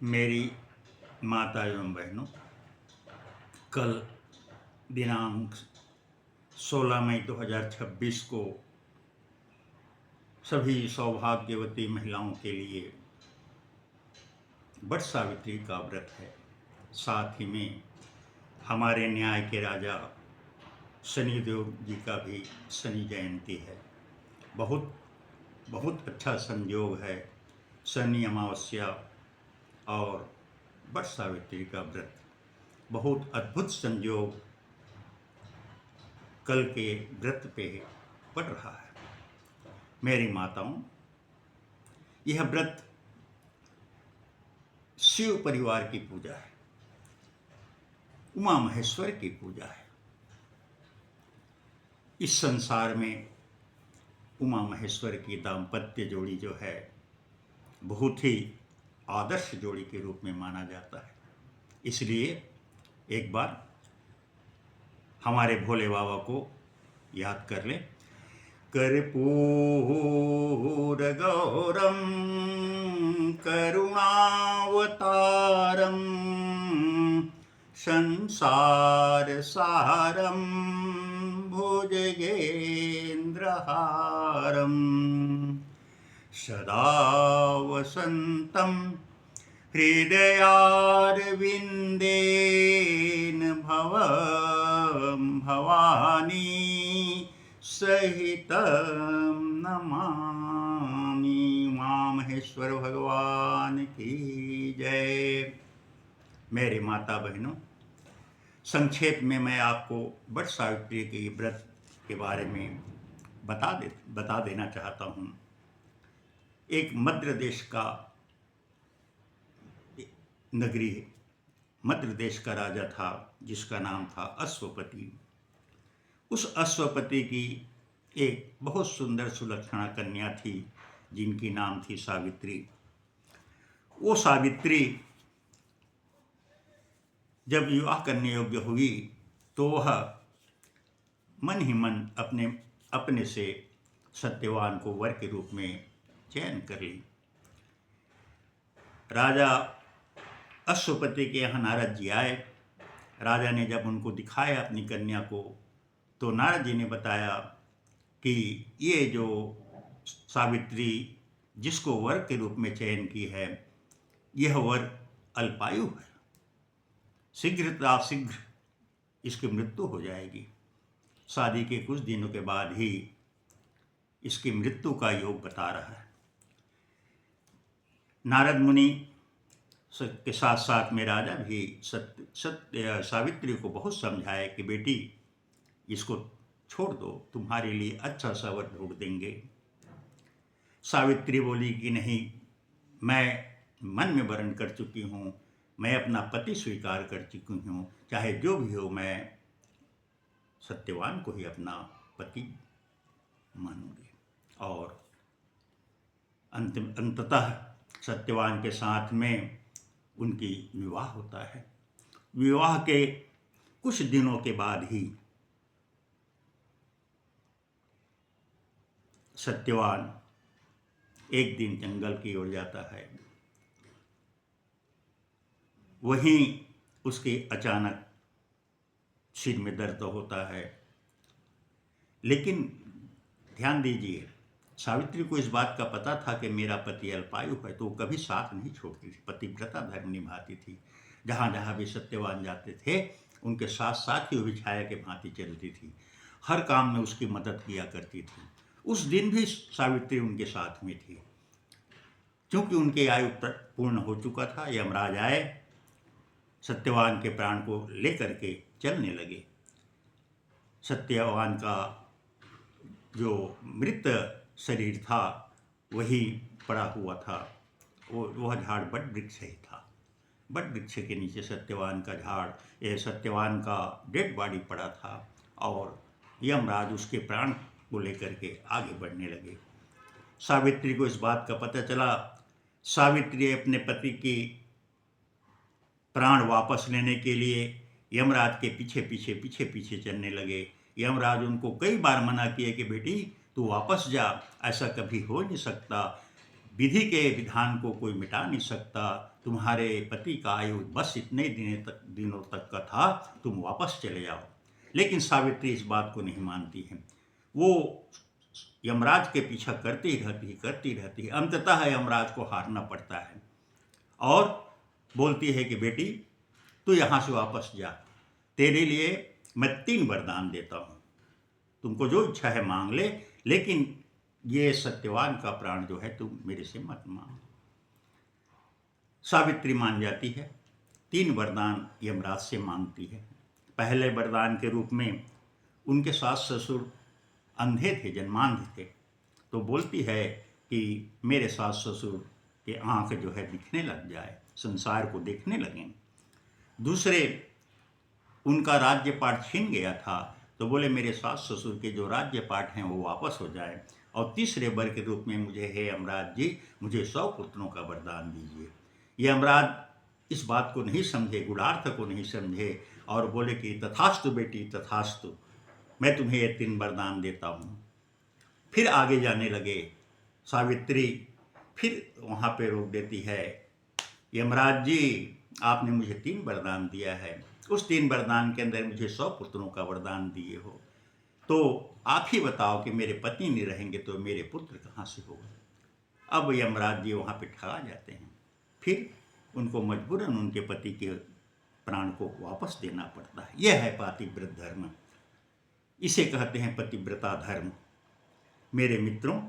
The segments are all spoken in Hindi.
मेरी माता एवं बहनों, कल दिनांक 16 मई 2026 को सभी सौभाग्यवती महिलाओं के लिए वट सावित्री का व्रत है। साथ ही में हमारे न्याय के राजा शनिदेव जी का भी शनि जयंती है। बहुत बहुत अच्छा संयोग है शनि अमावस्या और वट सावित्री का व्रत। बहुत अद्भुत संयोग कल के व्रत पे पड़ रहा है। मेरी माताओं, यह व्रत शिव परिवार की पूजा है, उमा महेश्वर की पूजा है। इस संसार में उमा महेश्वर की दाम्पत्य जोड़ी जो है बहुत ही आदर्श जोड़ी के रूप में माना जाता है। इसलिए एक बार हमारे भोले बाबा को याद कर लें। कर्पूरगौरं करुणावतारं संसारसारं भुजगेन्द्रहारं सदा वसन्तं हृदयारविन्देन भवानी सहितं नमामि। मां महेश्वर भगवान की जय। मेरे माता बहनों, संक्षेप में मैं आपको वट सावित्री के व्रत के बारे में बता देना चाहता हूँ। एक मध्य देश का नगरी, मध्य देश का राजा था जिसका नाम था अश्वपति। उस अश्वपति की एक बहुत सुंदर सुलक्षणा कन्या थी जिनकी नाम थी सावित्री। वो सावित्री जब विवाह करने योग्य हुई तो वह मन ही मन अपने से सत्यवान को वर के रूप में चयन कर ली। राजा अश्वपति के यहाँ नारद जी आए। राजा ने जब उनको दिखाया अपनी कन्या को तो नारद जी ने बताया कि ये जो सावित्री जिसको वर के रूप में चयन की है, यह वर अल्पायु है, शीघ्र इसकी मृत्यु हो जाएगी। शादी के कुछ दिनों के बाद ही इसकी मृत्यु का योग बता रहा है। नारद मुनि के साथ साथ में राजा भी सावित्री को बहुत समझाए कि बेटी इसको छोड़ दो, तुम्हारे लिए अच्छा सा वर ढूंढ देंगे। सावित्री बोली कि नहीं, मैं मन में वर्ण कर चुकी हूँ, मैं अपना पति स्वीकार कर चुकी हूँ, चाहे जो भी हो मैं सत्यवान को ही अपना पति मानूंगी। और अंततः सत्यवान के साथ में उनकी विवाह होता है। विवाह के कुछ दिनों के बाद ही सत्यवान एक दिन जंगल की ओर जाता है। वहीं उसके अचानक सिर में दर्द होता है। लेकिन ध्यान दीजिए, सावित्री को इस बात का पता था कि मेरा पति अल्पायु है, तो वो कभी साथ नहीं छोड़ती थी, पतिव्रता धर्म निभाती थी। जहाँ जहाँ भी सत्यवान जाते थे उनके साथ साथ ही वो भी छाया के भांति चलती थी, हर काम में उसकी मदद किया करती थी। उस दिन भी सावित्री उनके साथ में थी। क्योंकि उनके आयु पूर्ण हो चुका था, यमराज आए, सत्यवान के प्राण को लेकर के चलने लगे। सत्यवान का जो मृत शरीर था वही पड़ा हुआ था। वह झाड़ बट वृक्ष ही था। बट वृक्ष के नीचे सत्यवान का सत्यवान का डेड बॉडी पड़ा था और यमराज उसके प्राण को लेकर के आगे बढ़ने लगे। सावित्री को इस बात का पता चला। सावित्री अपने पति की प्राण वापस लेने के लिए यमराज के पीछे चलने लगे। यमराज उनको कई बार मना किए कि बेटी तू वापस जा, ऐसा कभी हो नहीं सकता। विधि के विधान को कोई मिटा नहीं सकता। तुम्हारे पति का आयु बस इतने दिनों तक का था, तुम वापस चले जाओ। लेकिन सावित्री इस बात को नहीं मानती है। वो यमराज के पीछा करती रहती है। अंततः यमराज को हारना पड़ता है और बोलती है कि बेटी, तू यहाँ से वापस जा, तेरे लिए मैं 3 वरदान देता हूँ, तुमको जो इच्छा है मांग ले, लेकिन ये सत्यवान का प्राण जो है तुम मेरे से मत मांग। सावित्री मान जाती है, 3 वरदान यमराज से मांगती है। पहले वरदान के रूप में उनके सास ससुर अंधे थे, जन्मांध थे, तो बोलती है कि मेरे सास ससुर के आँख जो है दिखने लग जाए, संसार को देखने लगें। दूसरे, उनका राज्यपाट छीन गया था, तो बोले मेरे सास ससुर के जो राज्यपाट हैं वो वापस हो जाए। और तीसरे वर के रूप में मुझे, हे यमराज जी, मुझे 100 पुत्रों का वरदान दीजिए। ये यमराज इस बात को नहीं समझे, गूढ़ार्थ को नहीं समझे और बोले कि तथास्तु बेटी, तथास्तु, मैं तुम्हें ये 3 वरदान देता हूँ। फिर आगे जाने लगे। सावित्री फिर वहाँ पे रोक देती है, यमराज जी, आपने मुझे 3 वरदान दिया है, उस 3 वरदान के अंदर मुझे 100 पुत्रों का वरदान दिए हो, तो आप ही बताओ कि मेरे पति नहीं रहेंगे तो मेरे पुत्र कहाँ से होगा। अब यमराज जी वहाँ पे ठगा जाते हैं। फिर उनको मजबूरन उनके पति के प्राण को वापस देना पड़ता है। यह है पतिव्रत धर्म, इसे कहते हैं पतिव्रता धर्म। मेरे मित्रों,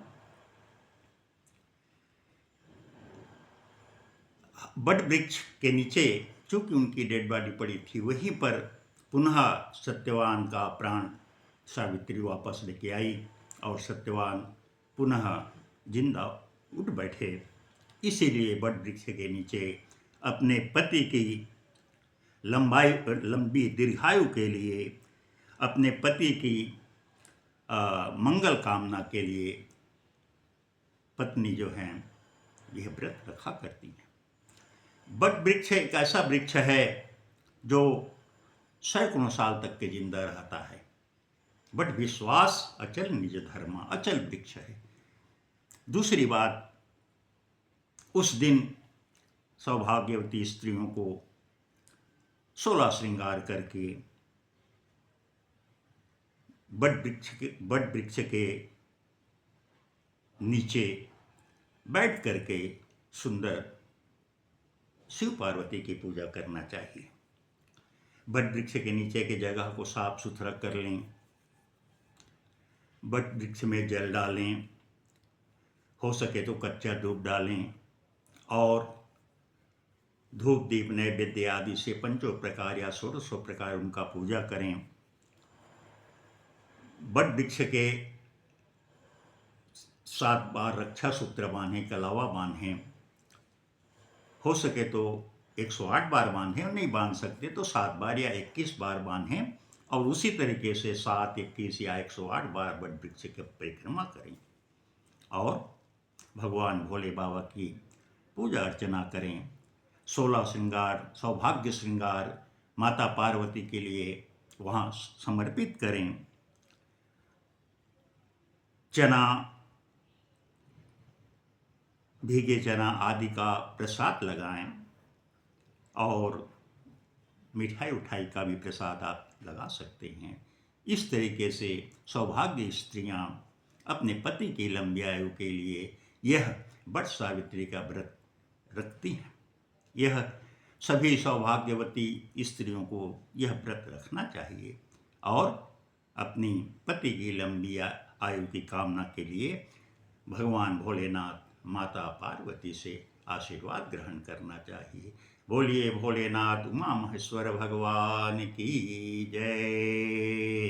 बट वृक्ष के नीचे चूंकि उनकी डेड बॉडी पड़ी थी, वहीं पर पुनः सत्यवान का प्राण सावित्री वापस लेके आई और सत्यवान पुनः जिंदा उठ बैठे। इसीलिए बट वृक्ष के नीचे अपने पति की लंबी दीर्घायु के लिए, अपने पति की मंगल कामना के लिए पत्नी जो हैं यह व्रत रखा करती हैं। बट वृक्ष एक ऐसा वृक्ष है जो सैकड़ों साल तक के जिंदा रहता है। बट विश्वास अचल निज धर्म, अचल वृक्ष है। दूसरी बात, उस दिन सौभाग्यवती स्त्रियों को 16 श्रृंगार करके बट वृक्ष के नीचे बैठ करके सुंदर शिव पार्वती की पूजा करना चाहिए। बट वृक्ष के नीचे की जगह को साफ सुथरा कर लें, बट वृक्ष में जल डालें, हो सके तो कच्चा दूध डालें और धूप दीप नैवेद्य आदि से 5 प्रकार या 16 प्रकार उनका पूजा करें। बट वृक्ष के 7 बार रक्षा सूत्र बांधें, कलावा बांधें, हो सके तो 108 बार बांधें, और नहीं बांध सकते तो 7 बार या 21 बार बांधें और उसी तरीके से 7, 21 या 108 बार बट वृक्ष की परिक्रमा करें और भगवान भोले बाबा की पूजा अर्चना करें। 16 श्रृंगार, सौभाग्य श्रृंगार माता पार्वती के लिए वहाँ समर्पित करें। चना, भीगे चना आदि का प्रसाद लगाएं और मिठाई उठाई का भी प्रसाद आप लगा सकते हैं। इस तरीके से सौभाग्य स्त्रियां अपने पति की लंबी आयु के लिए यह बट सावित्री का व्रत रखती हैं। यह सभी सौभाग्यवती स्त्रियों को यह व्रत रखना चाहिए और अपनी पति की लंबी आयु की कामना के लिए भगवान भोलेनाथ, माता पार्वती से आशीर्वाद ग्रहण करना चाहिए। बोलिए भोलेनाथ उमा महेश्वर भगवान की जय।